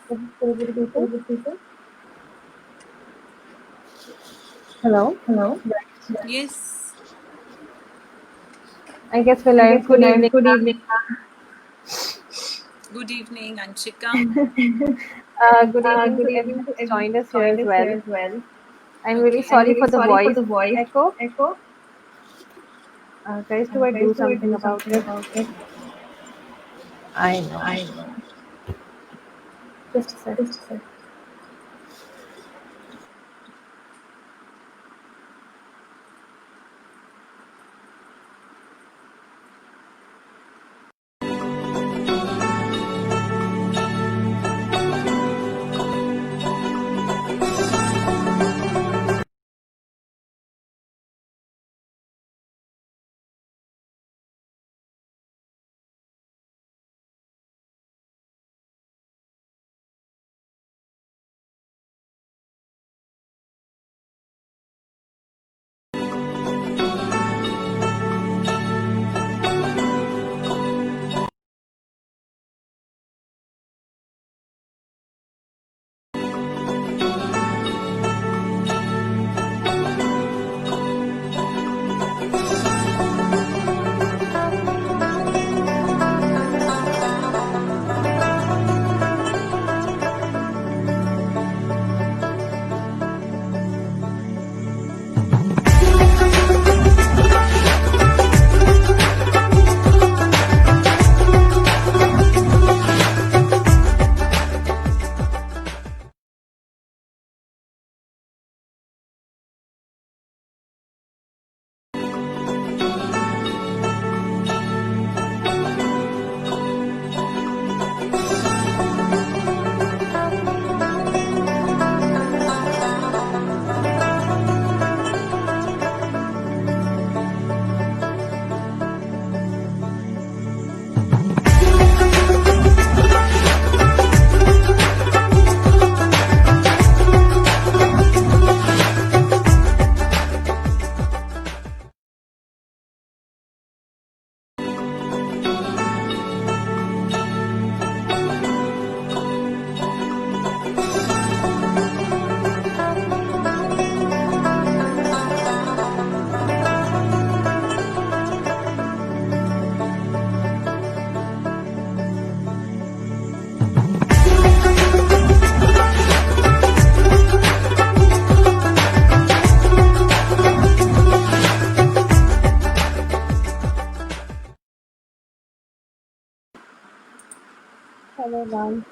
Is it speaking? Hello. Yes. I guess we're live. Good evening. Good evening, Anshika. Good evening to everyone who's joined us here as well. I'm really Okay. sorry for the voice echo. Guys, do I do something about it? I know. Just a sec. Hello, ma'am.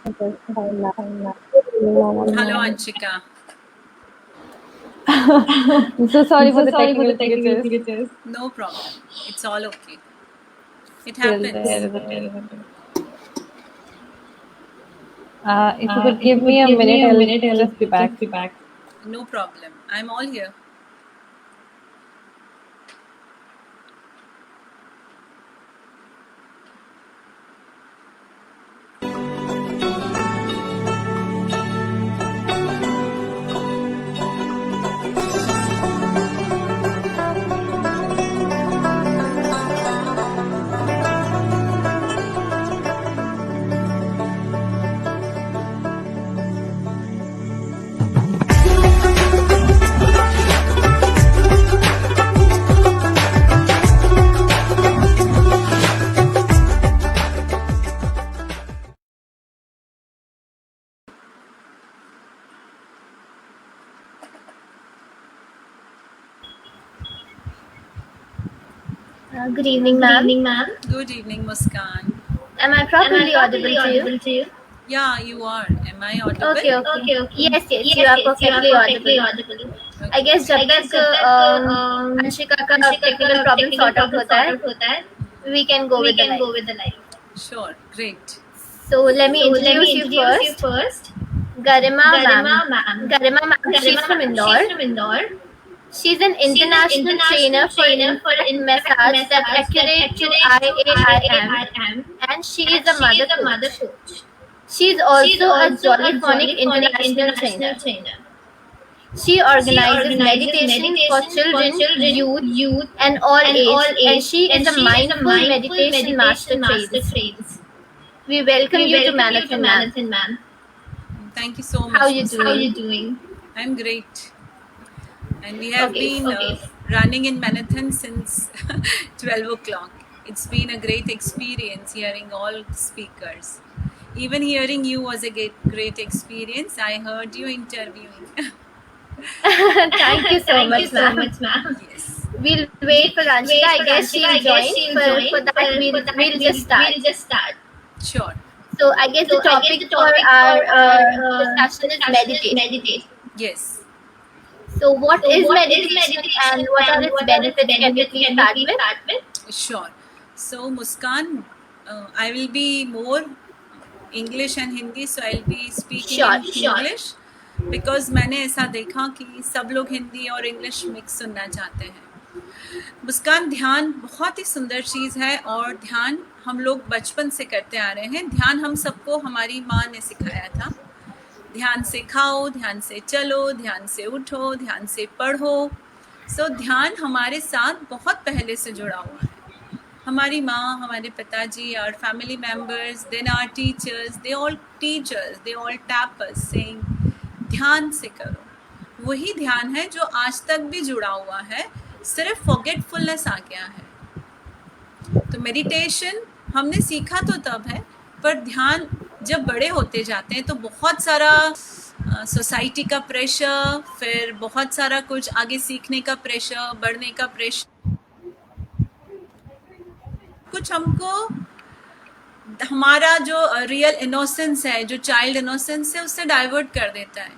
Okay, fine, ma'am. Good evening, Hello, ma'am. Anshika. I'm so sorry for the technical glitches. No problem. It's all okay. It Still, there happens. is a bit. If you could give me a minute, I'll just be back. No problem. I'm all here. Good evening, ma'am. Good evening, Muskan. Am I properly audible to you? Yeah, you are. Am I audible? Okay. Yes, you are perfectly audible. I Okay. guess जब तक अंशिका का technical problem sort out होता है, we can go with the live. Sure. Great. So let me introduce you first. Garima ma'am. Garima ma'am, she's from Indore. She's an international trainer for impact massage that accurate to IAIM, and she is a mother coach. She is also a Jollyphonic international trainer. She organizes meditation for children, youth, and all age, and she is a mindful meditation master trainer. We welcome you to Marathon Man. Thank you so much. How you Muskan. doing? I'm great. And we have Okay, been running in Marathon since 12 o'clock. It's been a great experience hearing all speakers. Even hearing you was a great experience. I heard you interviewing. Thank you so much, ma'am. Yes. We'll wait for Anshika. I guess she'll join. For that, we'll just start. Sure. So I guess the topic for our discussion is meditation. Yes. So what is meditation and what are its benefits? Can we please start with? Sure. So Muskan, I will be more English and Hindi, so I'll be speaking in English because मैंने ऐसा देखा कि सब लोग हिंदी और English mix सुनना चाहते हैं. मुस्कान, ध्यान बहुत ही सुंदर चीज़ है और ध्यान हम लोग बचपन से करते आ रहे हैं. ध्यान हम सबको हमारी माँ ने सिखाया था. ध्यान से खाओ, ध्यान से चलो, ध्यान से उठो, ध्यान से पढ़ो. सो ध्यान हमारे साथ बहुत पहले से जुड़ा हुआ है. हमारी माँ, हमारे पिताजी, our family members, then our teachers, they all teach us, they all tap us saying ध्यान से करो. वही ध्यान है जो आज तक भी जुड़ा हुआ है, सिर्फ फॉरगेटफुलनेस आ गया है. तो मेडिटेशन हमने सीखा तो तब है, पर ध्यान जब बड़े होते जाते हैं तो बहुत सारा सोसाइटी का प्रेशर, फिर बहुत सारा कुछ आगे सीखने का प्रेशर, बढ़ने का प्रेशर, कुछ हमको हमारा जो रियल इनोसेंस है, जो चाइल्ड इनोसेंस है, उससे डाइवर्ट कर देता है.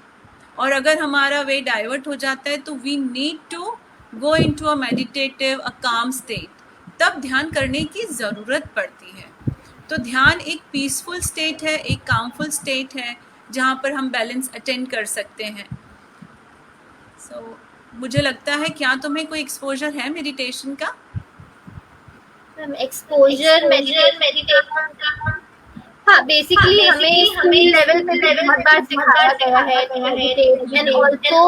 और अगर हमारा वे डाइवर्ट हो जाता है तो we need to go into a meditative, a calm state. तब ध्यान करने की ज़रूरत पड़ती है. तो ध्यान एक पीसफुल स्टेट है, एक कामफुल स्टेट है, जहाँ पर हम बैलेंस अटेंड कर सकते हैं. मुझे लगता है, क्या तुम्हें कोई एक्सपोजर है मेडिटेशन का? एक्सपोजर मेडिटेशन का, हाँ, बेसिकली हमें स्कूल लेवल पे बहुत बार सिखाया गया है मेडिटेशन. ऑल्सो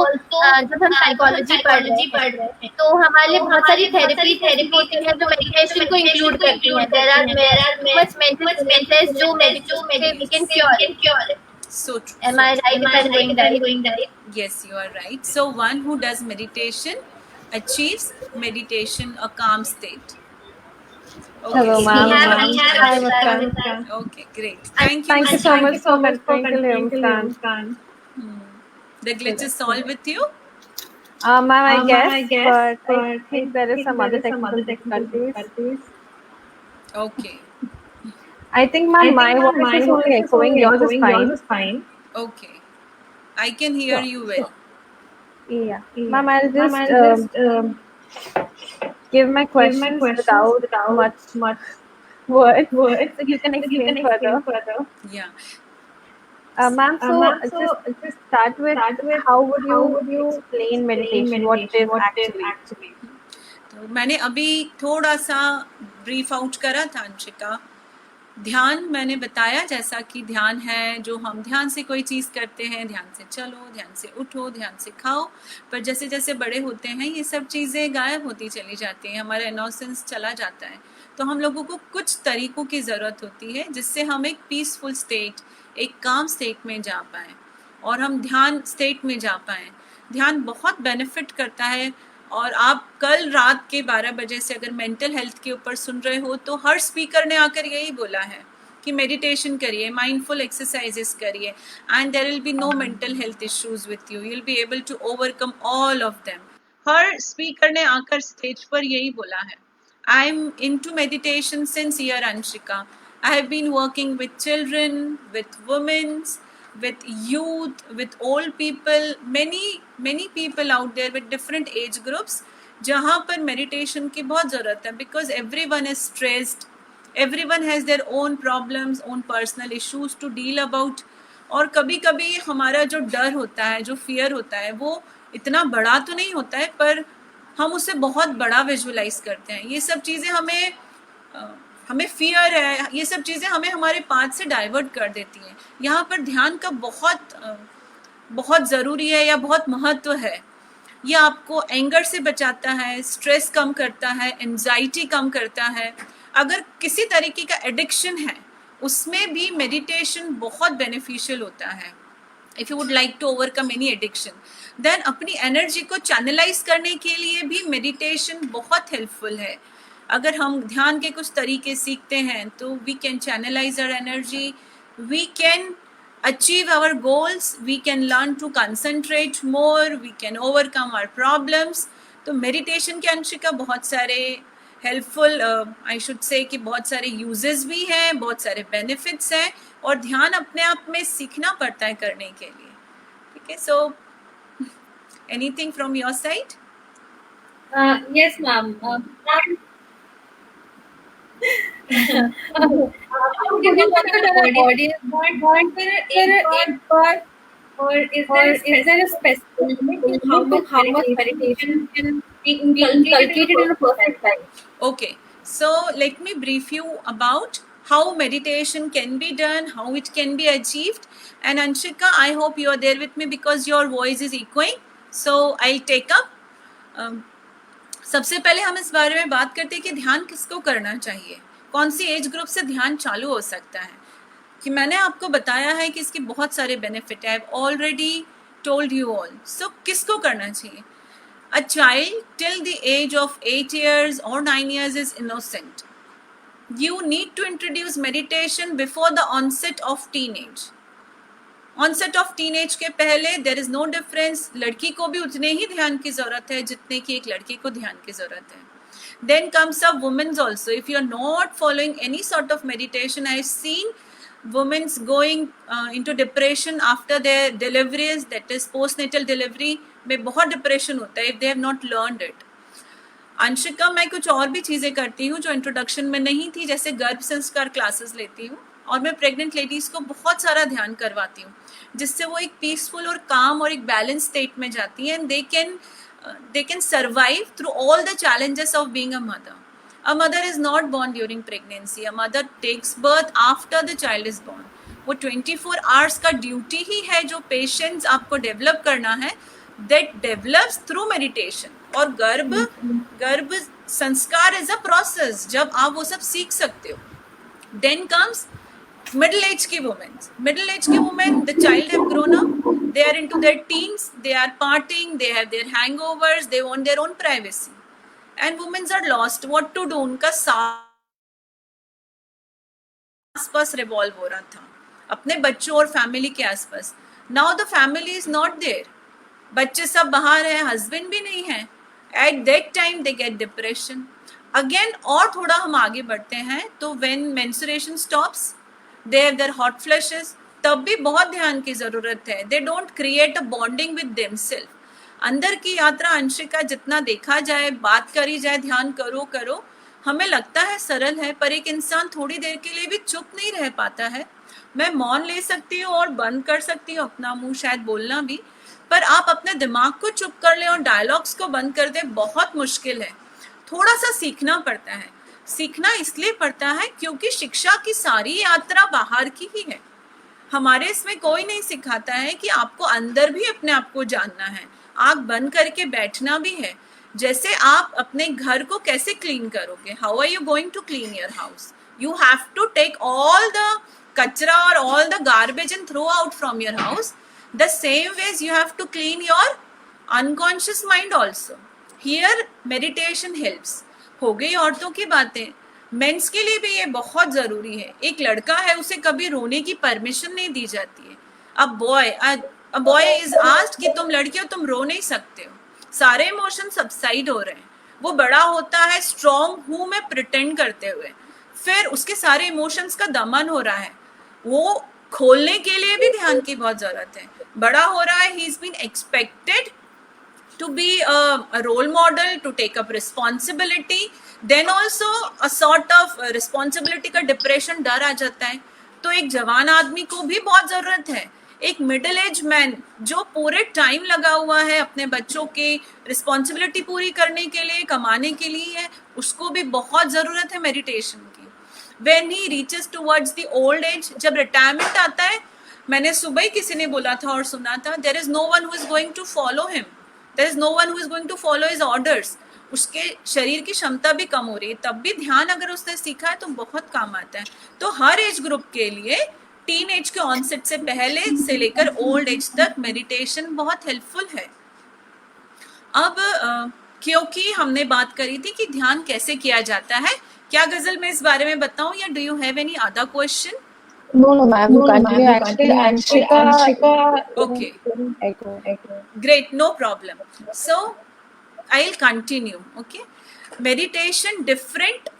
जब हम साइकोलॉजी पढ़ रहे हैं तो हमारे लिए बहुत सारी थेरेपी होती है जो मेडिटेशन को इंक्लूड करती है. There are much mental illness जो meditation we can cure. So true. Am I right if I'm going right? Yes, you are right. So one who does meditation achieves meditation a calm state. Okay. Hello, ma'am. Hi, Muskan. Muskan. Okay, great. Thank you. Thank you so much for continuing, Muskan. The glitch is solved with you? Ma'am, I guess, but I think there is some other technical difficulties. Okay. I think my voice is only echoing. Yours is fine. Okay. I can hear you well. Yeah. Ma'am, I'll just give my questions without much words. So you can explain further. Yeah. Ma'am, so just start with how would you explain meditation? What it is actually? तो मैंने अभी थोड़ा सा brief out करा था अंशिका. ध्यान मैंने बताया जैसा कि ध्यान है जो हम ध्यान से कोई चीज़ करते हैं, ध्यान से चलो, ध्यान से उठो, ध्यान से खाओ. पर जैसे जैसे बड़े होते हैं ये सब चीज़ें गायब होती चली जाती हैं, हमारा इनोसेंस चला जाता है. तो हम लोगों को कुछ तरीकों की ज़रूरत होती है जिससे हम एक पीसफुल स्टेट, एक काम स्टेट में जा पाएँ और हम ध्यान स्टेट में जा पाएँ. ध्यान बहुत बेनिफिट करता है. और आप कल रात के 12 बजे से अगर मेंटल हेल्थ के ऊपर सुन रहे हो तो हर स्पीकर ने आकर यही बोला है कि मेडिटेशन करिए, माइंडफुल एक्सरसाइजेस करिए, and there will be no mental health issues with you. You will be able to overcome all of them. हर स्पीकर ने आकर स्टेज पर यही बोला है. I am into meditation since year Anshika. I have been working with children, with womens, with youth, with old people, many people out there with different age groups, जहाँ पर meditation की बहुत ज़रूरत है, because everyone is stressed, everyone has their own problems, own personal issues to deal about. और कभी कभी हमारा जो डर होता है, जो फियर होता है, वो इतना बड़ा तो नहीं होता है पर हम उसे बहुत बड़ा विजुअलाइज करते हैं. ये सब चीज़ें हमें फियर है, ये सब चीज़ें हमें हमारे पाथ से डाइवर्ट कर देती हैं. यहाँ पर ध्यान का बहुत ज़रूरी है या बहुत महत्व है. ये आपको एंगर से बचाता है, स्ट्रेस कम करता है, एंजाइटी कम करता है. अगर किसी तरीके का एडिक्शन है उसमें भी मेडिटेशन बहुत बेनिफिशियल होता है। If you would like to overcome any addiction, then अपनी एनर्जी को चैनलाइज करने के लिए भी मेडिटेशन बहुत हेल्पफुल है। अगर हम ध्यान के कुछ तरीके सीखते हैं तो we can channelise our energy, we can achieve our goals, we can learn to concentrate more, we can overcome our problems। तो मेडिटेशन के अंशिका बहुत सारे हेल्पफुल आई शुड से कि बहुत सारे यूजेस भी हैं, बहुत सारे बेनिफिट्स हैं, और ध्यान अपने आप में सीखना पड़ता है करने के लिए। ठीक है, so anything from your side? Yes, ma'am. आपको given to the audience, but एक बार, or is there a specific limit to how much meditation can be inculcated in a perfect time? Okay, so let me brief you about how meditation can be done, how it can be achieved. And Anshika, I hope you are there with me because your voice is echoing. So I'll take up. सबसे पहले हम इस बारे में बात करते हैं कि ध्यान किसको करना चाहिए, कौन सी एज ग्रुप से ध्यान चालू हो सकता है। कि मैंने आपको बताया है कि इसके बहुत सारे बेनिफिट है, I have already told you all. So किसको करना चाहिए? A child till the age of 8 years or 9 years is innocent. You need to introduce meditation before the onset of teenage. Onset of teenage के पहले there is no difference. लड़की को भी उतने ही ध्यान की ज़रूरत है जितने की एक लड़के को ध्यान की ज़रूरत है। Then comes up women's also. If you are not following any sort of meditation, I have seen women's going into depression after their deliveries, that is postnatal delivery में बहुत डिप्रेशन होता है if they have not learned it। Anshika, मैं कुछ और भी चीज़ें करती हूँ जो इंट्रोडक्शन में नहीं थी, जैसे गर्भ संस्कार क्लासेस लेती हूँ, और मैं प्रेग्नेंट लेडीज को बहुत सारा ध्यान करवाती हूँ, जिससे वो एक पीसफुल और काम और एक बैलेंस स्टेट में जाती हैं, and they can survive through all the challenges of being a mother। A mother is not born during pregnancy, a mother takes birth after the child is born। वो 24 hours का duty ही है जो patience आपको develop करना है, that develops through meditation। और गर्भ संस्कार is a process, जब आप वो सब सीख सकते हो। Then comes middle age की women। Middle age की women, the child have grown up, they are into their teens, they are partying, they have their hangovers, they want their own privacy, and women are lost what to do। उनका आसपास revolve हो रहा था अपने बच्चों और family के आसपास। Now the family is not there, बच्चे सब बाहर हैं, हस्बैंड भी नहीं है। At that time they get depression again. और थोड़ा हम आगे बढ़ते हैं तो when menstruation stops, they have their hot flashes, तब भी बहुत ध्यान की जरूरत है। They don't create a bonding with themselves. अंदर की यात्रा अंशिका जितना देखा जाए, बात करी जाए, ध्यान करो करो, हमें लगता है सरल है, पर एक इंसान थोड़ी देर के लिए भी चुप नहीं रह पाता है। मैं मौन ले सकती हूँ और बंद कर सकती हूँ अपना मुंह, शायद बोलना भी, पर आप अपने दिमाग को चुप कर लें और डायलॉग्स को बंद कर दें, बहुत मुश्किल है। थोड़ा सा सीखना पड़ता है। सीखना इसलिए पड़ता है क्योंकि शिक्षा की सारी यात्रा बाहर की ही है। हमारे इसमें कोई नहीं सिखाता है कि आपको अंदर भी अपने आप को जानना है, आँख बंद करके बैठना भी है। जैसे आप अपने घर को कैसे क्लीन करोगे, how are you going to clean your house? You have to take all the कचरा और all the garbage and throw out from your house. The same ways you have to clean your unconscious mind also। Here meditation helps। हो गई औरतों की बातें, mains के लिए भी ये बहुत ज़रूरी है। एक लड़का है, उसे कभी रोने की परमिशन नहीं दी जाती है। a boy is asked कि तुम लड़की हो, तुम रो नहीं सकते हो। सारे इमोशन सबसाइड हो रहे हैं, वो बड़ा होता है स्ट्रॉन्ग हूँ मैं प्रिटेंड करते हुए, फिर उसके सारे इमोशंस का दमन हो रहा है। वो खोलने के लिए भी ध्यान की बहुत जरूरत है। बड़ा हो रहा है, he is been expected to be a role model, to take up responsibility, then also a sort of responsibility का डिप्रेशन, डर आ जाता है। तो एक जवान आदमी को भी बहुत जरूरत है। एक मिडिल एज मैन जो पूरे टाइम लगा हुआ है अपने बच्चों के रिस्पॉन्सिबिलिटी पूरी करने के लिए, कमाने के लिए है, उसको भी बहुत जरूरत है मेडिटेशन की। When he reaches towards the old age, जब रिटायरमेंट आता है, मैंने सुबह ही किसी ने बोला था और सुना था, there is no one who is going to follow him, there is no one who is going to follow his orders। उसके शरीर की क्षमता भी कम हो रही है, तब भी ध्यान अगर उसने सीखा है तो बहुत काम आता है। तो हर एज ग्रुप के लिए, टीन एज के ऑनसेट से पहले से लेकर ओल्ड एज तक मेडिटेशन बहुत हेल्पफुल है। अब क्योंकि हमने बात करी थी कि ध्यान कैसे किया जाता है, क्या गजल मैं इस बारे में बताऊं या do you have any other question? No, ma'am. You continue. Actually, Anshika. Okay, Echo. great, no problem. So I'll continue. Okay, meditation different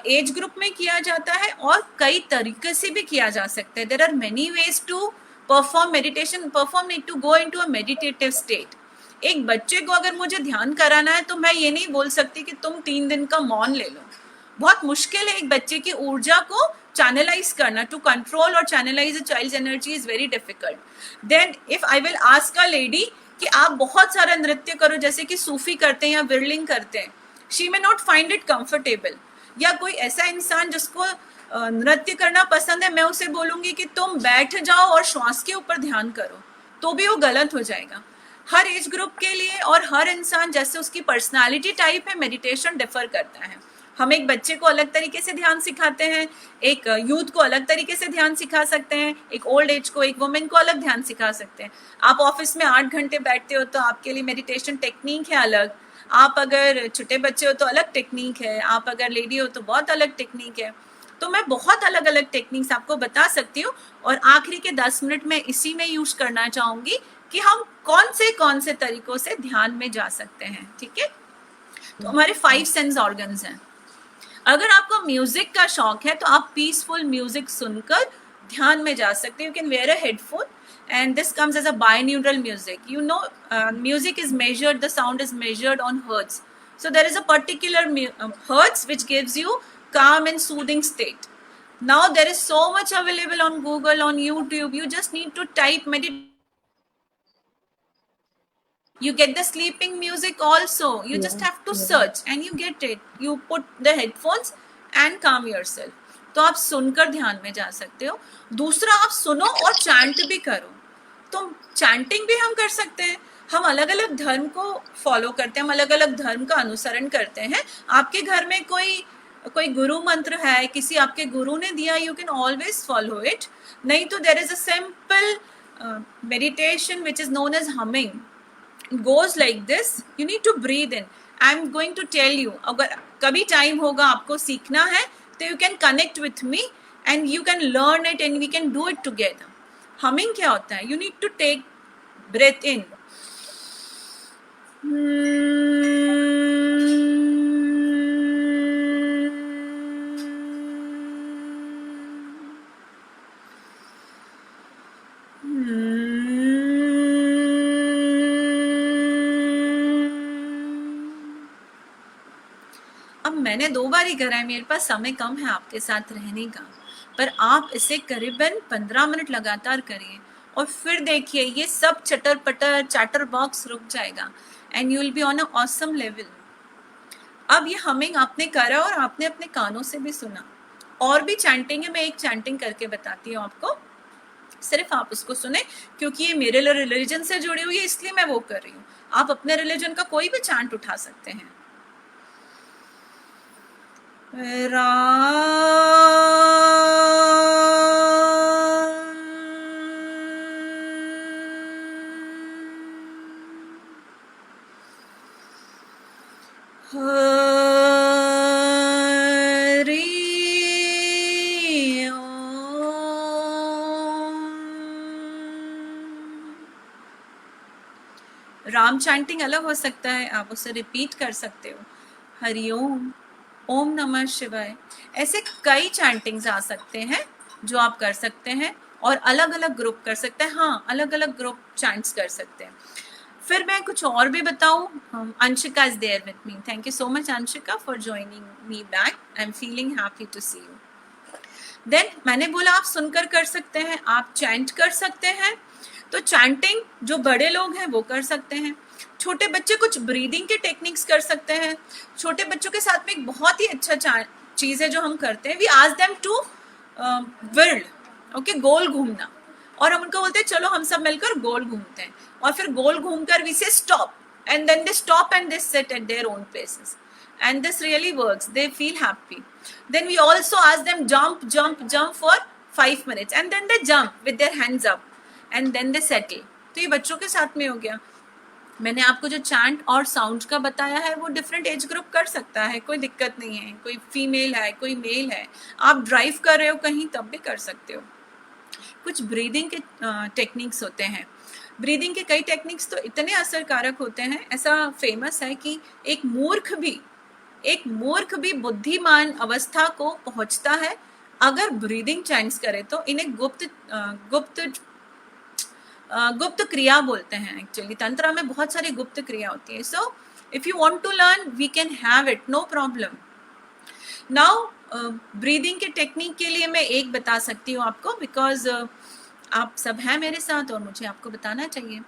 age group में किया जाता है और कई तरीके से भी किया जा सकता है। There are many ways to perform meditation. Perform need to go into a meditative state. एक बच्चे को अगर मुझे ध्यान कराना है तो मैं ये नहीं बोल सकती कि तुम 3 दिन का मौन ले लो। बहुत मुश्किल है एक बच्चे की ऊर्जा को चैनलाइज करना। टू कंट्रोल और channelise a child's energy is very difficult. Then if I will ask a lady कि आप बहुत सारा नृत्य करो, जैसे कि सूफी करते हैं या विरलिंग करते हैं, she may not find it comfortable. या कोई ऐसा इंसान जिसको नृत्य करना पसंद है, मैं उसे बोलूंगी कि तुम बैठ जाओ और श्वास के ऊपर ध्यान करो, तो भी वो गलत हो जाएगा। हर एज ग्रुप के लिए और हर इंसान जैसे उसकी पर्सनालिटी टाइप है, मेडिटेशन डिफर करता है। हम एक बच्चे को अलग तरीके से ध्यान सिखाते हैं, एक यूथ को अलग तरीके से ध्यान सिखा सकते हैं, एक ओल्ड एज को, एक वुमेन को अलग ध्यान सिखा सकते हैं। आप ऑफिस में 8 घंटे बैठते हो तो आपके लिए मेडिटेशन टेक्निक है अलग। आप अगर छोटे बच्चे हो तो अलग टेक्निक है, आप अगर लेडी हो तो बहुत अलग टेक्निक है। तो मैं बहुत अलग अलग टेक्निक्स आपको बता सकती हूँ और आखिरी के 10 मिनट में इसी में यूज करना चाहूंगी कि हम कौन से तरीकों से ध्यान में जा सकते हैं। ठीक है, तो हमारे 5 सेंस ऑर्गन्स हैं। अगर आपको म्यूजिक का शौक है तो आप पीसफुल म्यूजिक सुनकर ध्यान में जा सकते हैं। You can wear a headphone and this comes as a binaural music. You know, music is measured, the sound is measured on hertz. So there is a particular hertz which gives you calm and soothing state. Now there is so much available on Google, on YouTube. You just need to type meditation. You get the sleeping music also. You just have to search and you get it. You put the headphones and calm yourself. तो आप सुनकर ध्यान में जा सकते हो। दूसरा, आप सुनो और चैंट भी करो। तो चैंटिंग भी हम कर सकते हैं। हम अलग अलग धर्म को फॉलो करते हैं, हम अलग अलग धर्म का अनुसरण करते हैं। आपके घर में कोई गुरु मंत्र है, किसी आपके गुरु ने दिया, you can always follow it. नहीं तो there is a simple meditation which is known as humming. It goes like this. You need to breathe in. I'm going to tell you. अगर कभी टाइम होगा आपको सीखना है तो you can connect with me and you can learn it and we can do it together. Humming क्या होता है? You need to take breath in. अब मैंने 2 बार ही करा है, मेरे पास समय कम है आपके साथ रहने का, पर आप इसे करीबन 15 मिनट लगातार करिए और फिर देखिए ये सब चटर पटर चैटर बॉक्स रुक जाएगा and you will be on a awesome level. अब ये हमिंग आपने करा और आपने अपने कानों से भी सुना। और भी चैंटिंग है, मैं एक चैंटिंग करके बताती हूँ आपको, सिर्फ आप उसको सुने क्योंकि ये मेरे रिलीजन से जुड़ी हुई है इसलिए मैं वो कर रही हूँ। आप अपने रिलीजन का कोई भी चैंट उठा सकते हैं। राम चैंटिंग अलग हो सकता है, आप उसे रिपीट कर सकते हो। हरिओम, ओम नमः शिवाय, ऐसे कई चैंटिंग्स आ सकते हैं जो आप कर सकते हैं और अलग अलग ग्रुप कर सकते हैं। हाँ, अलग अलग ग्रुप चैंट्स कर सकते हैं। फिर मैं कुछ और भी बताऊं। Anshika is there with me. Thank you so much Anshika for joining me back. I am feeling happy to see you. Then मैंने बोला आप सुनकर कर सकते हैं, आप चैंट कर सकते हैं। तो चैंटिंग जो बड़े लोग हैं वो कर सकते हैं, छोटे बच्चे कुछ ब्रीदिंग के टेक्निक्स कर सकते हैं। छोटे बच्चों के साथ में एक बहुत ही अच्छा चीज़ है जो हम करते हैं, we ask them to whirl, okay, गोल घूमना, और हम उनको बोलते हैं चलो हम सब मिलकर गोल घूमते हैं, और फिर गोल घूमकर वी से stop and then they stop and they sit at their own places, and this really works. They feel happy. Then we also ask them jump jump jump for 5 minutes, and then they jump with their hands up, and then they settle. तो ये बच्चों के साथ में हो गया. मैंने आपको जो चैंट और साउंड का बताया है वो डिफरेंट एज ग्रुप कर सकता है, कोई दिक्कत नहीं है. कोई फीमेल है, कोई मेल है, आप ड्राइव कर रहे हो कहीं तब भी कर सकते हो. कुछ ब्रीदिंग के टेक्निक्स होते हैं. ब्रीदिंग के कई टेक्निक्स तो इतने असरकारक होते हैं, ऐसा फेमस है कि एक मूर्ख भी बुद्धिमान अवस्था को पहुंचता है अगर ब्रीदिंग चैंट्स करे तो. इन्हें गुप्त क्रिया बोलते हैं. एक्चुअली तंत्र में बहुत सारी गुप्त क्रिया होती है. So if you want to learn we can have it, no problem. Now breathing के टेक्निक के लिए मैं एक बता सकती हूँ आपको, बिकॉज आप सब हैं मेरे साथ और मुझे आपको बताना चाहिए.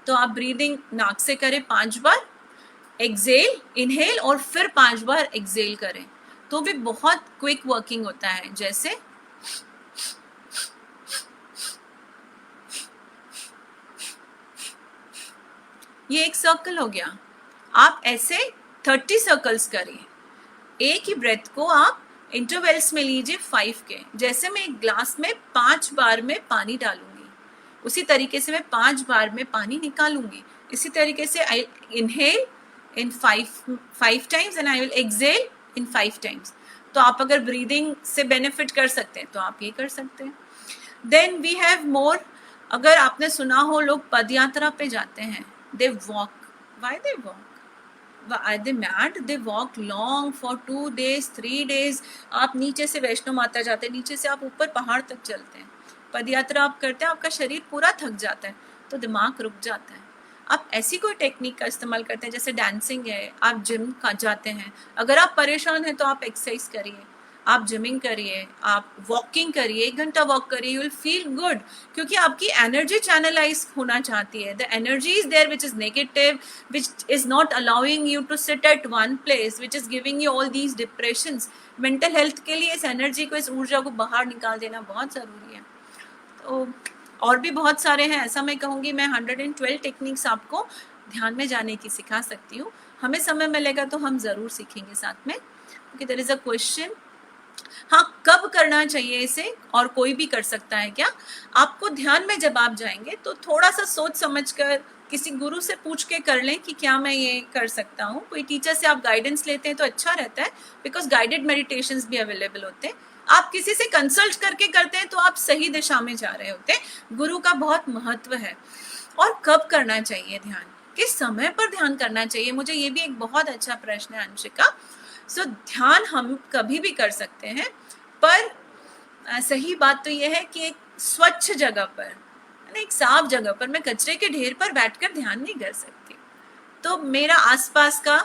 तो आप ब्रीदिंग नाक से करें 5 बार, एक्सेल, इनहेल और फिर 5 बार एक्सेल करें, तो भी बहुत क्विक वर्किंग होता है. जैसे ये एक सर्कल हो गया. आप ऐसे 30 सर्कल्स करिए. एक ही ब्रेथ को आप इंटरवल्स में लीजिए 5 के. जैसे मैं एक ग्लास में 5 बार में पानी डालूंगी, उसी तरीके से मैं 5 बार में पानी निकालूंगी. इसी तरीके से I inhale in 5 times and I will exhale in 5 times. तो आप अगर ब्रीदिंग से बेनिफिट कर सकते हैं तो आप ये कर सकते हैं. Then we have more. अगर आपने सुना हो लोग पदयात्रा पे जाते हैं, they walk. Why they walk? Are they mad? They walk long for 2 days, 3 days. आप नीचे से वैष्णो माता जाते हैं, नीचे से आप ऊपर पहाड़ तक चलते हैं, पदयात्रा आप करते हैं, आपका शरीर पूरा थक जाता है तो दिमाग रुक जाता है. आप ऐसी कोई टेक्निक का इस्तेमाल करते हैं, जैसे डांसिंग है, आप जिम जाते हैं. अगर आप परेशान हैं तो आप एक्सरसाइज करिए, आप जिमिंग करिए, आप वॉकिंग करिए, 1 घंटा वॉक करिए, यू विल फील गुड. क्योंकि आपकी एनर्जी चैनलाइज होना चाहती है. The energy is there which is negative, which is not allowing you to sit at one place, which is giving you all these depressions. Mental health के लिए इस energy को, इस ऊर्जा को बाहर निकाल देना बहुत ज़रूरी है. तो और भी बहुत सारे हैं. ऐसा मैं कहूँगी मैं 112 टेक्निक्स आपको ध्यान में जाने की सिखा सकती हूँ. हमें समय मिलेगा तो हम ज़रूर सीखेंगे साथ में. Okay, there is a question. हाँ, कब करना चाहिए इसे, और कोई भी कर सकता है क्या? आपको ध्यान में जब आप जाएंगे तो थोड़ा सा सोच समझ कर किसी गुरु से पूछ के कर लें कि क्या मैं ये कर सकता हूँ. कोई टीचर से आप गाइडेंस लेते हैं तो अच्छा रहता है, बिकॉज गाइडेड मेडिटेशंस भी अवेलेबल होते हैं. आप किसी से कंसल्ट करके करते हैं तो आप सही दिशा में जा रहे होते हैं. गुरु का बहुत महत्व है. और कब करना चाहिए ध्यान, किस समय पर ध्यान करना चाहिए? मुझे ये भी एक बहुत अच्छा प्रश्न है अंशिका. सो ध्यान हम कभी भी कर सकते हैं, पर सही बात तो यह है कि एक स्वच्छ जगह पर, एक साफ जगह पर. मैं कचरे के ढेर पर बैठकर ध्यान नहीं कर सकती. तो मेरा आसपास का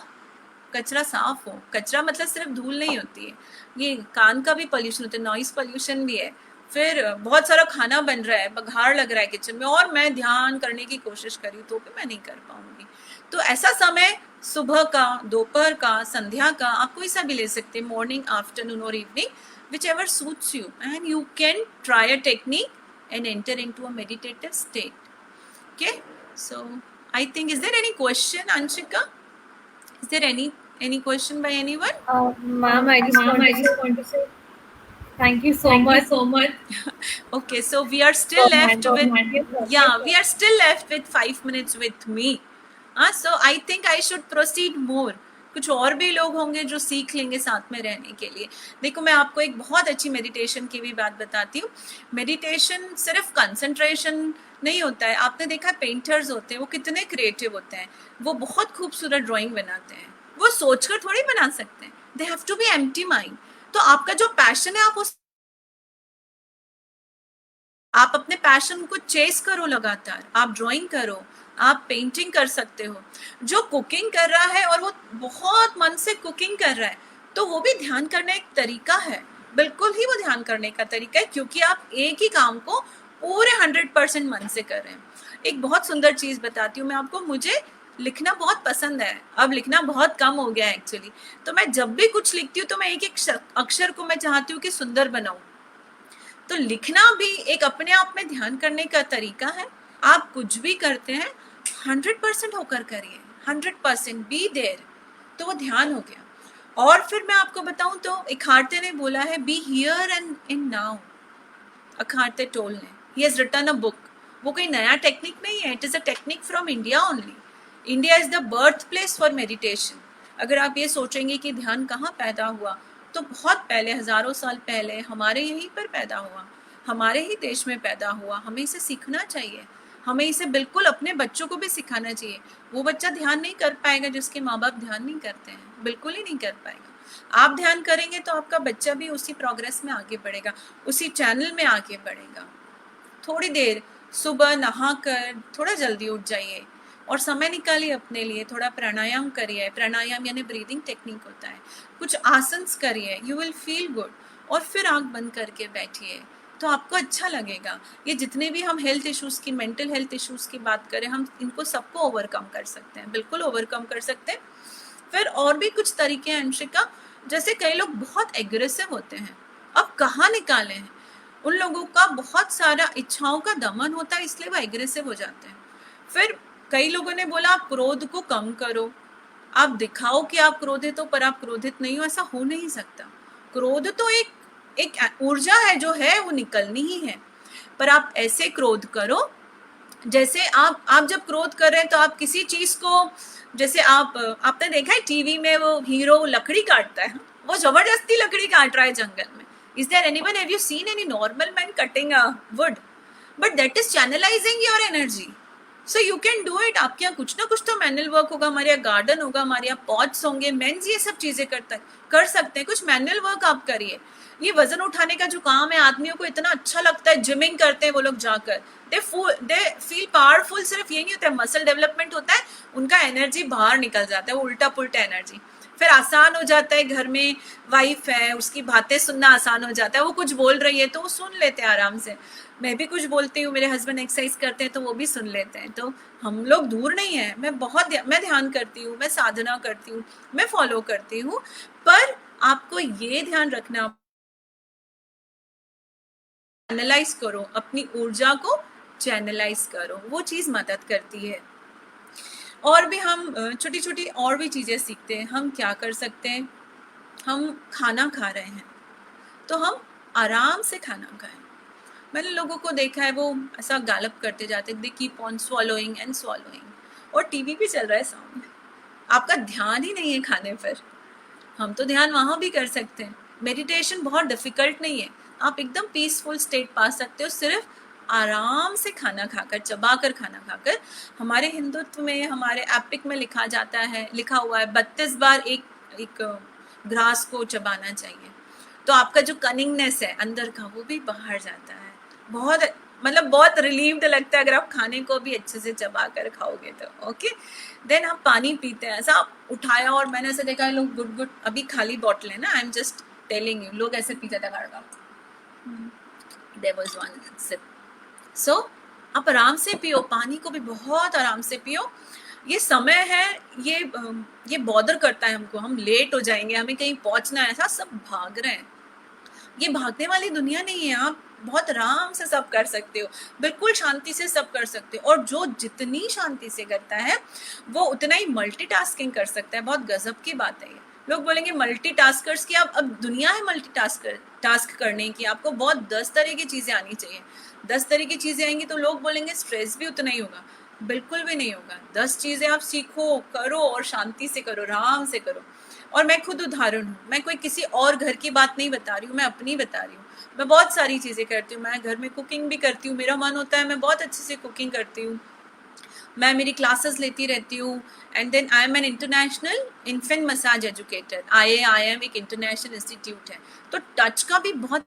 कचरा साफ हो. कचरा मतलब सिर्फ धूल नहीं होती है, ये कान का भी पोल्यूशन होता है, नॉइस पोल्यूशन भी है. फिर बहुत सारा खाना बन रहा है, बघाड़ लग रहा है किचन में, और मैं ध्यान करने की कोशिश करी तो भी मैं नहीं कर पाऊंगी. तो ऐसा समय सुबह का, दोपहर का, संध्या का, आप कोई सा भी ले सकते हैं, मॉर्निंग, आफ्टरनून और evening, whichever suits you, and you can try a technique and enter into a meditative state. Okay, so I think, is there any question, Anshika? Is there any question by anyone? Ma'am, I just want to say thank you so much. Okay, so we are still left with 5 minutes with me. So I think I should proceed more. कुछ और भी लोग होंगे जो सीख लेंगे साथ में रहने के लिए. देखो, मैं आपको एक बहुत अच्छी मेडिटेशन की भी बात बताती हूँ. मेडिटेशन सिर्फ कंसंट्रेशन नहीं होता है. आपने देखा पेंटर्स होते हैं, वो कितने क्रिएटिव होते हैं, वो बहुत खूबसूरत ड्राइंग बनाते हैं. वो सोचकर थोड़ी बना सकते हैं, they have to be empty mind. तो आपका जो पैशन है, आप अपने पैशन को चेस करो लगातार. आप ड्राइंग करो, आप पेंटिंग कर सकते हो. जो कुकिंग कर रहा है और वो बहुत मन से कुकिंग कर रहा है, तो वो भी ध्यान करने एक तरीका है. बिल्कुल ही वो ध्यान करने का तरीका है, क्योंकि आप एक ही काम को पूरे 100% मन से कर रहे हैं. एक बहुत सुंदर चीज बताती हूँ मैं आपको. मुझे लिखना बहुत पसंद है. अब लिखना बहुत कम हो गया है एक्चुअली. तो मैं जब भी कुछ लिखती हूँ तो मैं एक एक अक्षर को मैं चाहती हूँ कि सुंदर बनाऊं. तो लिखना भी एक अपने आप में ध्यान करने का तरीका है. आप कुछ भी करते हैं, 100% होकर करिए, 100% बी देयर, तो वो ध्यान हो गया। और फिर मैं आपको बताऊं तो इखारते ने बोला है बी हियर एंड इन नाउ। अखारते टोल ने, he has written a book. वो कोई नया टेक्निक नहीं है, it is a technique from India only. India is the birth place for meditation. अगर आप ये सोचेंगे कि ध्यान कहाँ पैदा हुआ, तो बहुत पहले, हजारों साल पहले हमारे यहीं पर पैदा हुआ, हमारे ही देश में पैदा हुआ। हमें इसे सीखना चाहिए, हमें इसे बिल्कुल अपने बच्चों को भी सिखाना चाहिए। वो बच्चा ध्यान नहीं कर पाएगा जिसके माँ बाप ध्यान नहीं करते हैं, बिल्कुल ही नहीं कर पाएगा। आप ध्यान करेंगे तो आपका बच्चा भी उसी प्रोग्रेस में आगे बढ़ेगा, उसी चैनल में आगे बढ़ेगा। थोड़ी देर सुबह नहा कर थोड़ा जल्दी उठ जाइए और समय निकालिए अपने लिए, थोड़ा प्राणायाम करिए। प्राणायाम यानी ब्रीदिंग टेक्निक होता है। कुछ आसन्स करिए, यू विल फील गुड। और फिर आंख बंद करके बैठिए तो आपको अच्छा लगेगा। ये जितने भी हम हेल्थ इश्यूज की, मेंटल हेल्थ इश्यूज की बात करें, हम इनको सबको ओवरकम कर सकते हैं, बिल्कुल ओवरकम कर सकते हैं। फिर और भी कुछ तरीके हैं अंशिका, जैसे कई लोग बहुत एग्रेसिव होते हैं, अब कहाँ निकाले हैं? उन लोगों का बहुत सारा इच्छाओं का दमन होता है, इसलिए वो एग्रेसिव हो जाते हैं। फिर कई लोगों ने बोला आप क्रोध को कम करो, आप दिखाओ कि आप क्रोधित हो पर आप क्रोधित नहीं हो, ऐसा हो नहीं सकता। क्रोध तो एक ऊर्जा है जो है वो निकलनी ही है, पर आप ऐसे क्रोध करो जैसे आप जब क्रोध कर रहे हैं तो आप किसी चीज को, जैसे आपने देखा है टीवी में वो हीरो लकड़ी काटता है, वो जबरदस्ती लकड़ी काट रहा है जंगल में। Is there anyone, have you seen any normal man cutting a wood? But that is channelising your energy, so you can do it. आपके यहाँ कुछ ना कुछ तो मैनुअल वर्क होगा, हमारे यहाँ गार्डन होगा, हमारे यहाँ पॉट्स होंगे, मेंस ये सब चीजें कर सकते हैं। कुछ मैनुअल वर्क आप करिए। ये वजन उठाने का जो काम है, आदमियों को इतना अच्छा लगता है, जिमिंग करते हैं वो लोग जाकर, दे फील पावरफुल। सिर्फ ये नहीं होता है, मसल डेवलपमेंट होता है, उनका एनर्जी बाहर निकल जाता है, वो उल्टा पुल्टा एनर्जी। फिर आसान हो जाता है, घर में वाइफ है, उसकी बातें सुनना आसान हो जाता है, वो कुछ बोल रही है तो वो सुन लेते हैं आराम से। मैं भी कुछ बोलती हूँ, मेरे हस्बैंड एक्सरसाइज करते हैं तो वो भी सुन लेते हैं, तो हम लोग दूर नहीं है। मैं ध्यान करती हूँ, मैं साधना करती हूँ, मैं फॉलो करती हूँ, पर आपको ये ध्यान रखना, चैनलाइज करो, अपनी ऊर्जा को चैनलाइज करो, वो चीज मदद करती है। और भी हम छोटी छोटी और भी चीजें सीखते हैं। हम क्या कर सकते हैं, हम खाना खा रहे हैं तो हम आराम से खाना खाएं। मैंने लोगों को देखा है, वो ऐसा गालप करते जाते, they keep on swallowing and swallowing, और टीवी भी चल रहा है सामने, आपका ध्यान ही नहीं है खाने पर। हम तो ध्यान वहां भी कर सकते हैं। मेडिटेशन बहुत डिफिकल्ट नहीं है, आप एकदम पीसफुल स्टेट पा सकते हो, सिर्फ आराम से खाना खाकर, चबा कर खाना खाकर। हमारे हिंदुत्व में, हमारे एपिक में लिखा हुआ है 32 बार एक घास को चबाना चाहिए, तो आपका जो कनिंगनेस है अंदर का, वो भी बाहर जाता है। बहुत रिलीव्ड लगता है अगर आप खाने को भी अच्छे से चबा कर खाओगे तो। ओके, देन हम पानी पीते हैं, ऐसा उठाया और मैंने ऐसे देखा है लोग गुड गुड, अभी खाली बॉटल है ना, I am just telling you, लोग ऐसे पीते थे गाड़ा, देयर वाज वन सिप। सो आप आराम से पियो, पानी को भी बहुत आराम से पियो। ये समय है, ये बॉदर करता है हमको, हम लेट हो जाएंगे, हमें कहीं पहुंचना है, ऐसा सब भाग रहे हैं। ये भागने वाली दुनिया नहीं है, आप बहुत आराम से सब कर सकते हो, बिल्कुल शांति से सब कर सकते हो। और जो जितनी शांति से करता है वो उतना ही मल्टीटास्किंग कर सकता है। बहुत गजब की बात है ये। लोग बोलेंगे मल्टीटास्कर्स की, अब दुनिया है टास्क करने की, आपको बहुत 10 तरह की चीजें आनी चाहिए। 10 तरह की चीजें आएंगी तो लोग बोलेंगे स्ट्रेस भी उतना ही होगा, बिल्कुल भी नहीं होगा। 10 चीजें आप सीखो, करो और शांति से करो, आराम से करो। और मैं खुद उदाहरण हूँ, मैं कोई किसी और घर की बात नहीं बता रही हूँ, मैं अपनी बता रही हूँ। मैं बहुत सारी चीजें करती हूँ, मैं घर में कुकिंग भी करती हूँ, मेरा मन होता है मैं बहुत अच्छे से कुकिंग करती हूँ, मैं मेरी क्लासेस लेती रहती हूँ। And then I am an international infant massage educator, IAIM एक इंटरनेशनल इंस्टीट्यूट है। तो टच का भी बहुत,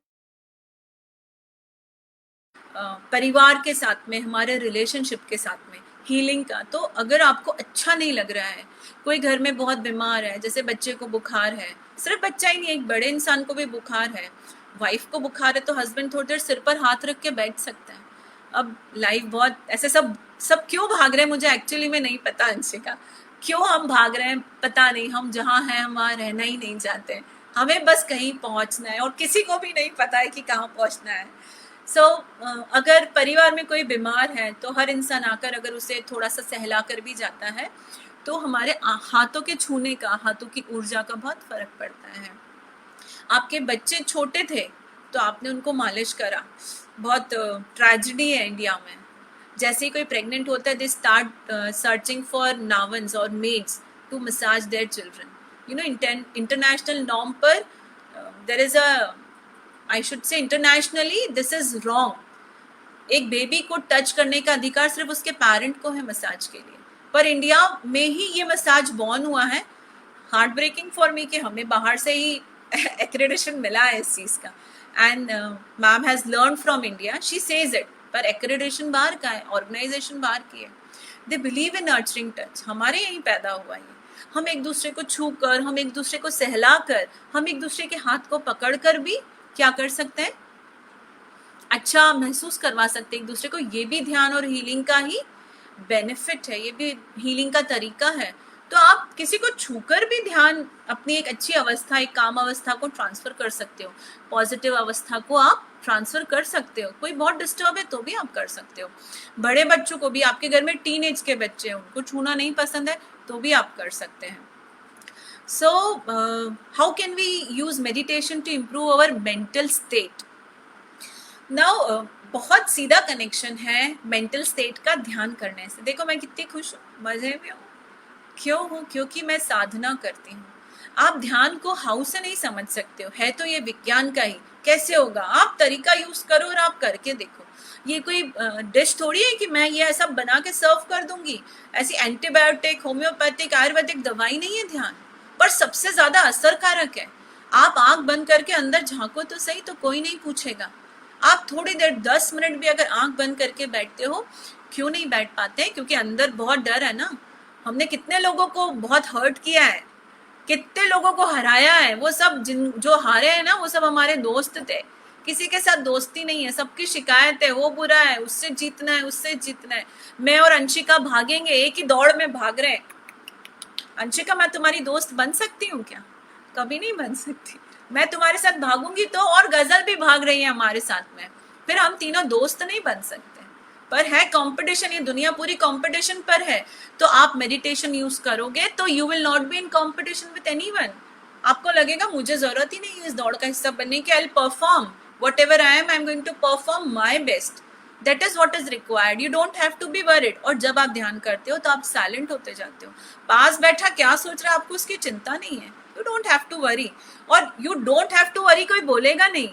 परिवार के साथ में, हमारे रिलेशनशिप के साथ में, हीलिंग का। तो अगर आपको अच्छा नहीं लग रहा है, कोई घर में बहुत बीमार है, जैसे बच्चे को बुखार है, सिर्फ बच्चा ही नहीं, एक बड़े इंसान को भी बुखार है, वाइफ को बुखार है, तो हस्बैंड थोड़ी देर सिर पर हाथ रख के बैठ सकता है। अब लाइफ बहुत ऐसे सब क्यों भाग रहे हैं, मुझे एक्चुअली में नहीं पता अंशिका, क्यों हम भाग रहे हैं पता नहीं। हम जहाँ हैं हम वहाँ रहना ही नहीं चाहते, हमें बस कहीं पहुँचना है और किसी को भी नहीं पता है कि कहाँ पहुँचना है। सो अगर परिवार में कोई बीमार है तो हर इंसान आकर अगर उसे थोड़ा सा सहला कर भी जाता है तो हमारे हाथों के छूने का, हाथों की ऊर्जा का बहुत फर्क पड़ता है। आपके बच्चे छोटे थे तो आपने उनको मालिश करा, बहुत ट्रेजेडी है इंडिया में। जैसे ही कोई प्रेग्नेंट होता है, they start searching for nannies और maids to massage their children. You know, international norm पर there is a, I should say internationally this is wrong. एक बेबी को टच करने का अधिकार सिर्फ उसके पेरेंट को है मसाज के लिए, पर इंडिया में ही ये मसाज बॉर्न हुआ है। हार्ट ब्रेकिंग फॉर मी कि हमें बाहर से ही एक्रेडिशन मिला है इस चीज़ का, and ma'am has learn from India, she says it, पर एक्रेडिशन बाहर का है, ऑर्गेनाइजेशन बाहर की है। They believe in nurturing touch, हमारे यहीं पैदा हुआ ये। हम एक दूसरे को छू कर, हम एक दूसरे को सहला कर, हम एक दूसरे के हाथ को पकड़ कर भी क्या कर सकते हैं, अच्छा महसूस करवा सकते हैं एक दूसरे को। ये भी ध्यान और हीलिंग का ही बेनिफिट है, ये भी हीलिंग का तरीका है। तो आप किसी को छूकर भी ध्यान, अपनी एक अच्छी अवस्था, एक काम अवस्था को ट्रांसफर कर सकते हो, पॉजिटिव अवस्था को आप ट्रांसफर कर सकते हो। कोई बहुत डिस्टर्ब है तो भी आप कर सकते हो। बड़े बच्चों को भी, आपके घर में टीनेज के बच्चे हैं, उनको छूना नहीं पसंद है तो भी आप कर सकते हैं। So how can we use meditation to improve our mental state? Now बहुत सीधा कनेक्शन है मेंटल स्टेट का ध्यान करने से। देखो मैं कितनी खुश हूँ, मजे में हूँ। क्यों हूँ? क्योंकि मैं साधना करती हूँ। आप ध्यान को हाउ से नहीं समझ सकते हो, है तो ये विज्ञान का ही। कैसे होगा? आप तरीका यूज करो और आप करके देखो। ये कोई डिश थोड़ी है कि मैं ये ऐसा बना के सर्व कर दूंगी। ऐसी एंटीबायोटिक, होम्योपैथिक, आयुर्वेदिक दवाई नहीं है ध्यान, पर सबसे ज्यादा असरकारक है। आप आंख बंद करके अंदर झांको तो सही, तो कोई नहीं पूछेगा। आप थोड़ी देर 10 मिनट भी अगर आंख बंद करके बैठते हो, क्यों नहीं बैठ पाते? क्योंकि अंदर बहुत डर है ना। हमने कितने लोगों को बहुत हर्ट किया है, कितने लोगों को हराया है। वो सब जो हारे हैं ना, वो सब हमारे दोस्त थे। किसी के साथ दोस्ती नहीं है, सबकी शिकायत है, वो बुरा है, उससे जीतना है, उससे जीतना है। मैं और अंशिका भागेंगे, एक ही दौड़ में भाग रहे हैं। अंशिका, मैं तुम्हारी दोस्त बन सकती हूँ क्या? कभी नहीं बन सकती। मैं तुम्हारे साथ भागूंगी तो और गजल भी भाग रही है हमारे साथ में, फिर हम तीनों दोस्त नहीं बन सकते। पर है कंपटीशन, ये दुनिया पूरी कंपटीशन पर है। तो आप मेडिटेशन यूज करोगे तो you will not be in competition with anyone. आपको लगेगा मुझे जरूरत ही नहीं है इस दौड़ का हिस्सा बनने की। I will perform whatever I am going to perform my best. That is what is required. You don't have to be worried. और जब आप ध्यान करते हो तो आप साइलेंट होते जाते हो। पास बैठा क्या सोच रहा है आपको उसकी चिंता नहीं है। You don't have to worry, और you don't have to worry कोई बोलेगा नहीं,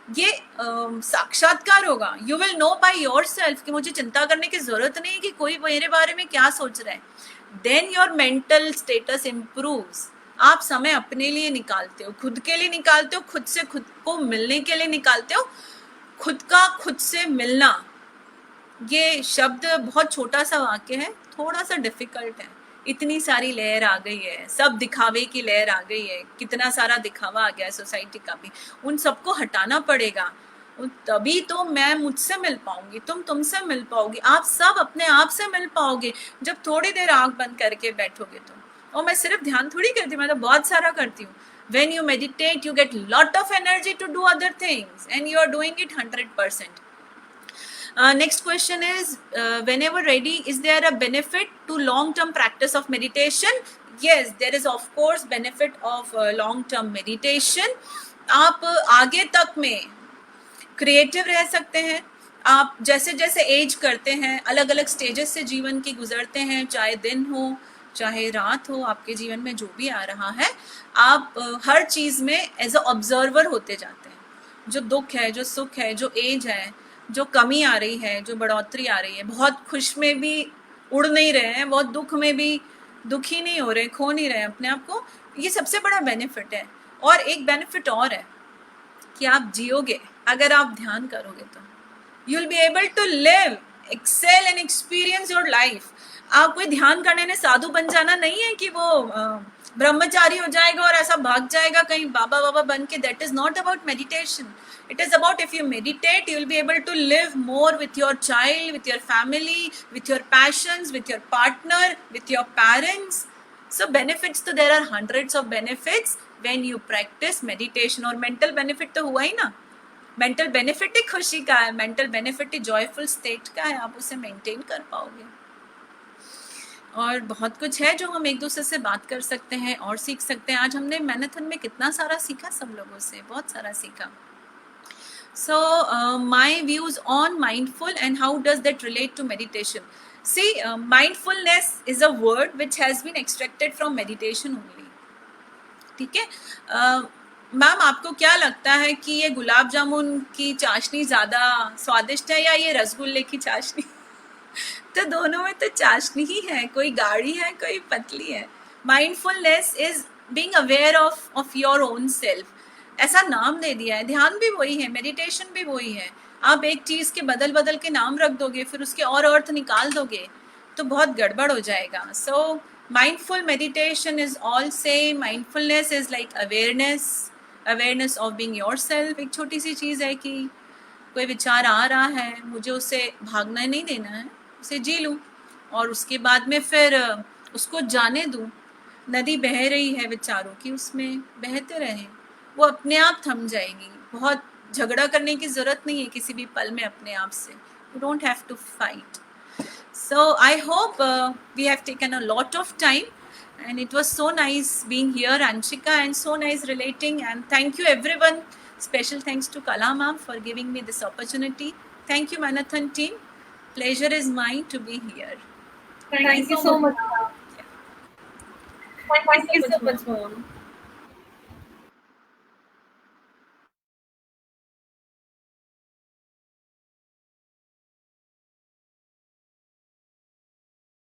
ये साक्षात्कार होगा। You will know by yourself कि मुझे चिंता करने की जरूरत नहीं है कि कोई मेरे बारे में क्या सोच रहा है। Then your mental status improves. आप समय अपने लिए निकालते हो, खुद के लिए निकालते हो, खुद से खुद को मिलने के लिए निकालते हो। खुद का खुद से मिलना, ये शब्द बहुत छोटा सा वाक्य है, थोड़ा सा डिफिकल्ट है। इतनी सारी लेयर आ गई है, सब दिखावे की लेयर आ गई है, कितना सारा दिखावा आ गया है सोसाइटी का भी। उन सबको हटाना पड़ेगा, तभी तो मैं मुझसे मिल पाऊंगी, तुम तुमसे मिल पाओगी, आप सब अपने आप से मिल पाओगे जब थोड़ी देर आंख बंद करके बैठोगे तो। और मैं सिर्फ ध्यान थोड़ी करती हूँ, मैं तो बहुत सारा करती हूँ। When you meditate, you get lot of energy to do other things, and you are doing it 100%. Next question is, whenever ready, is there a benefit to long-term practice of meditation? Yes, there is of course benefit of long-term meditation. आप आगे तक में creative रह सकते हैं। आप जैसे जैसे एज करते हैं, अलग अलग स्टेजेस से जीवन की गुजरते हैं, चाहे दिन हो चाहे रात हो, आपके जीवन में जो भी आ रहा है, आप हर चीज़ में एज अ ऑब्जर्वर होते जाते हैं। जो दुख है, जो सुख है, जो एज है, जो कमी आ रही है, जो बढ़ोतरी आ रही है, बहुत खुश में भी उड़ नहीं रहे हैं, बहुत दुख में भी दुखी नहीं हो रहे, खो नहीं रहे अपने आप को। ये सबसे बड़ा बेनिफिट है। और एक बेनिफिट और है कि आप जियोगे अगर आप ध्यान करोगे तो। You will be able to live, excel and experience your life. आप कोई ध्यान करने ने साधु बन जाना नहीं है कि वो ब्रह्मचारी हो जाएगा और ऐसा भाग जाएगा कहीं बाबा बाबा बन के। That is not about meditation. It is about, if you meditate, you will be able to live more with your child, with your family, with your passions, with your partner, with your parents. So benefits, तो there are hundreds of benefits when you practice meditation. और mental benefit तो हुआ ही ना, mental benefit ही खुशी का है, mental benefit ही joyful state का है, आप उसे मेंटेन कर पाओगे। और बहुत कुछ है जो हम एक दूसरे से बात कर सकते हैं और सीख सकते हैं। आज हमने मैराथन में कितना सारा सीखा, सब लोगों से बहुत सारा सीखा। So my views on mindful and how does that relate to meditation? See, mindfulness is a word which has been extracted from meditation only. ठीक है, मैम आपको क्या लगता है कि ये गुलाब जामुन की चाशनी ज़्यादा स्वादिष्ट है या ये रसगुल्ले की चाशनी? तो दोनों में तो चाशनी ही है, कोई गाढ़ी है कोई पतली है। Mindfulness is being aware of your own self, ऐसा नाम दे दिया है। ध्यान भी वही है, मेडिटेशन भी वही है। आप एक चीज़ के बदल बदल के नाम रख दोगे, फिर उसके और अर्थ निकाल दोगे तो बहुत गड़बड़ हो जाएगा। So mindful meditation is all same. Mindfulness is like awareness of being yourself. एक छोटी सी चीज़ है कि कोई विचार आ रहा है, मुझे उसे भागना नहीं देना है, उसे जी लूँ और उसके बाद में फिर उसको जाने दूँ। नदी बह रही है विचारों की, उसमें बहते रहें, वो अपने आप थम जाएगी। बहुत झगड़ा करने की ज़रूरत नहीं है किसी भी पल में अपने आप से। You don't have to fight. So I hope we have taken a lot of time and it was so nice being here, Anshika, and so nice relating, and thank you everyone. Special thanks to Kala ma'am for giving me this opportunity. Thank you Marathon team, pleasure is mine to be here. Thank you so much. Thank you so much, ma'am.